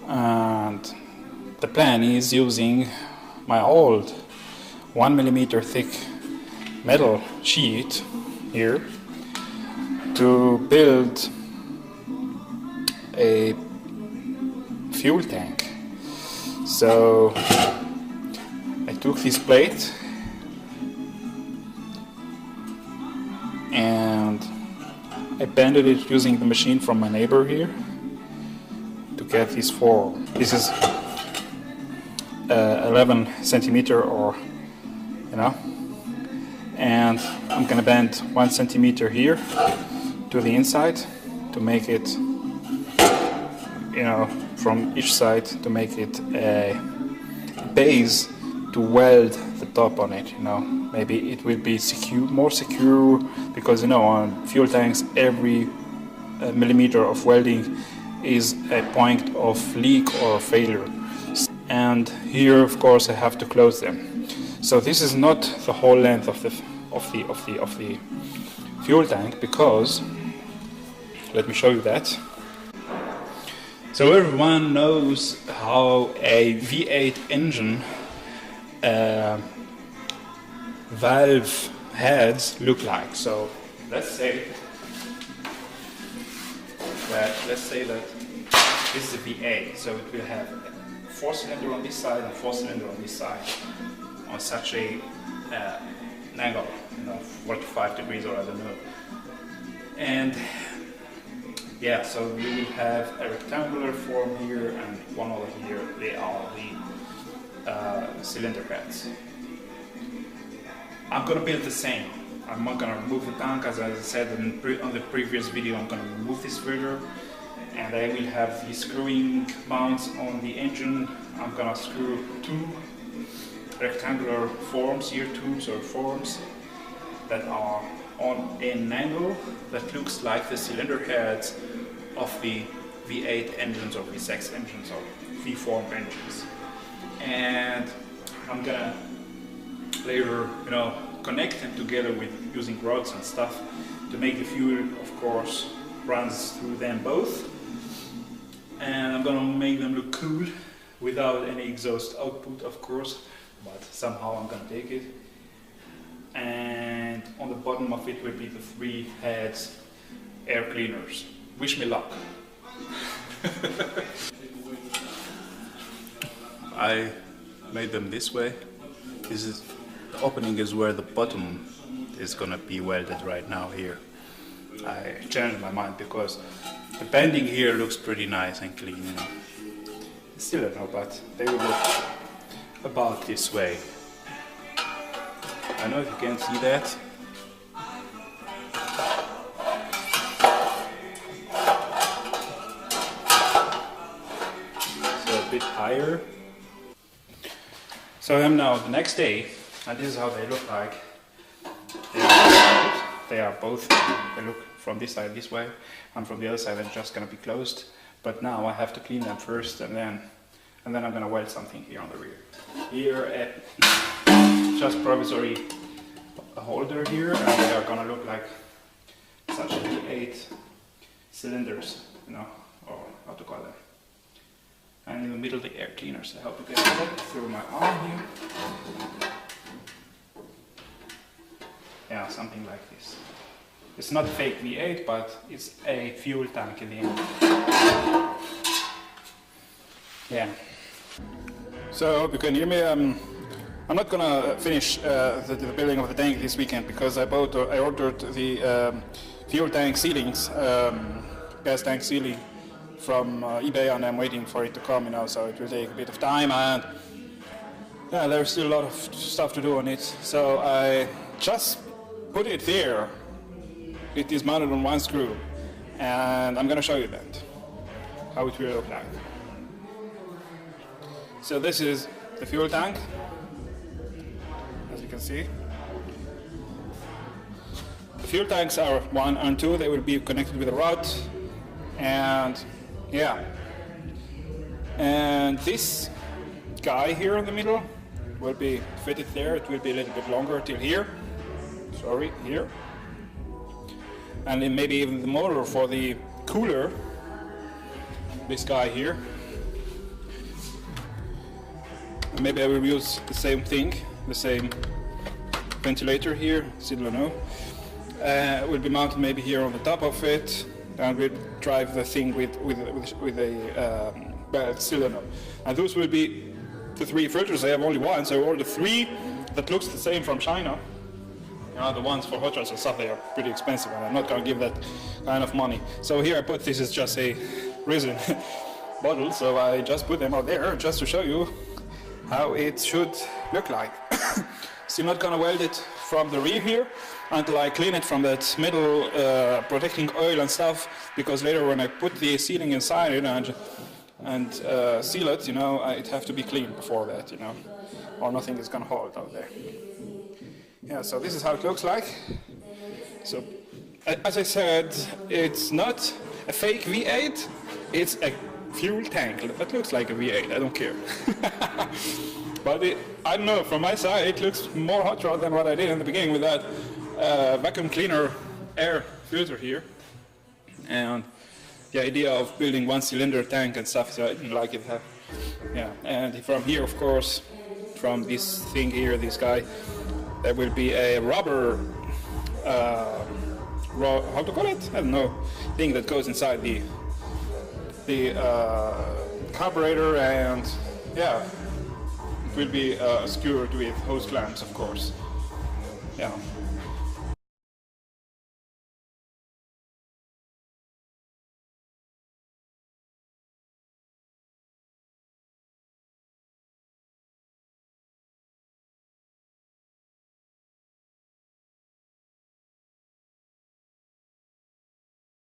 and the plan is using my old 1 mm thick metal sheet here to build a fuel tank. So I took this plate and I bended it using the machine from my neighbor here to get this form. This is 11 centimeter, or and I'm gonna bend 1 centimeter here to the inside to make it, from each side, to make it a base to weld the top on it. Maybe it will be more secure, because on fuel tanks every millimeter of welding is a point of leak or failure. And here, of course, I have to close them. So this is not the whole length of the fuel tank, because let me show you that. So everyone knows how a V8 engine valve heads look like. So let's say that this is a V8, so it will have 4-cylinder on this side and 4-cylinder on this side on such an angle, 45 degrees, or I don't know. And yeah, so we will have a rectangular form here and one over here. They are the cylinder heads. I'm gonna build the same. I'm not gonna remove the tank, as I said on the previous video. I'm gonna remove this filter, and I will have the screwing mounts on the engine. I'm gonna screw 2 rectangular forms here, tubes or forms that are on an angle that looks like the cylinder heads of the V8 engines or V6 engines or V-form engines. And I'm gonna later, connect them together with using rods and stuff to make the fuel, of course, runs through them both. And I'm gonna make them look cool without any exhaust output, of course, but somehow I'm gonna take it. And on the bottom of it will be the 3 heads air cleaners. Wish me luck. I made them this way. The opening is where the bottom is gonna be welded right now here. I changed my mind because the bending here looks pretty nice and clean, Still don't know, but they will look about this way. I don't know if you can see that. So a bit higher. So I'm now the next day, and this is how they look like. They look from this side this way, and from the other side they're just gonna be closed. But now I have to clean them first, and then I'm gonna weld something here on the rear. Here, just provisory holder here, and they are gonna look like such 8 cylinders, or how to call them. And in the middle, the air cleaners. I hope you can get it through my arm here. Yeah, something like this. It's not a fake V8, but it's a fuel tank in the end. Yeah. So I hope you can hear me. I'm not gonna finish the building of the tank this weekend, because I ordered the fuel tank sealings, gas tank sealing from eBay, and I'm waiting for it to come, so it will take a bit of time, and yeah, there's still a lot of stuff to do on it. So I just put it there. It is mounted on 1 screw, and I'm gonna show you that, how it will look like. So this is the fuel tank, as you can see. The fuel tanks are 1 and 2, they will be connected with a rod, and yeah. And this guy here in the middle will be fitted there. It will be a little bit longer till here. Sorry, here. And then maybe even the motor for the cooler, this guy here, maybe I will use the same thing, the same ventilator here, still don't know. Will be mounted maybe here on the top of it, and we'll drive the thing with a well, still don't know. And those will be the 3 filters. I have only one, so I ordered 3 that looks the same from China. You know, the ones for hot rods and stuff, they are pretty expensive, and I'm not gonna give that kind of money. So here I put this is just a resin bottle, so I just put them out there just to show you how it should look like. Still not gonna weld it from the rear here until I clean it from that metal protecting oil and stuff, because later when I put the sealing inside it and seal it, you know, it have to be clean before that, you know, or nothing is gonna hold out there. Yeah, so this is how it looks like. So, as I said, it's not a fake V8, it's a fuel tank that looks like a V8, I don't care. But I don't know, from my side it looks more hot rod than what I did in the beginning with that vacuum cleaner air filter here. And the idea of building 1-cylinder tank and stuff, so I didn't like it. Yeah, and from here, of course, from this thing here, this guy, there will be a rubber, how to call it? I don't know, thing that goes inside the carburetor, and yeah, it will be secured with hose clamps, of course. Yeah.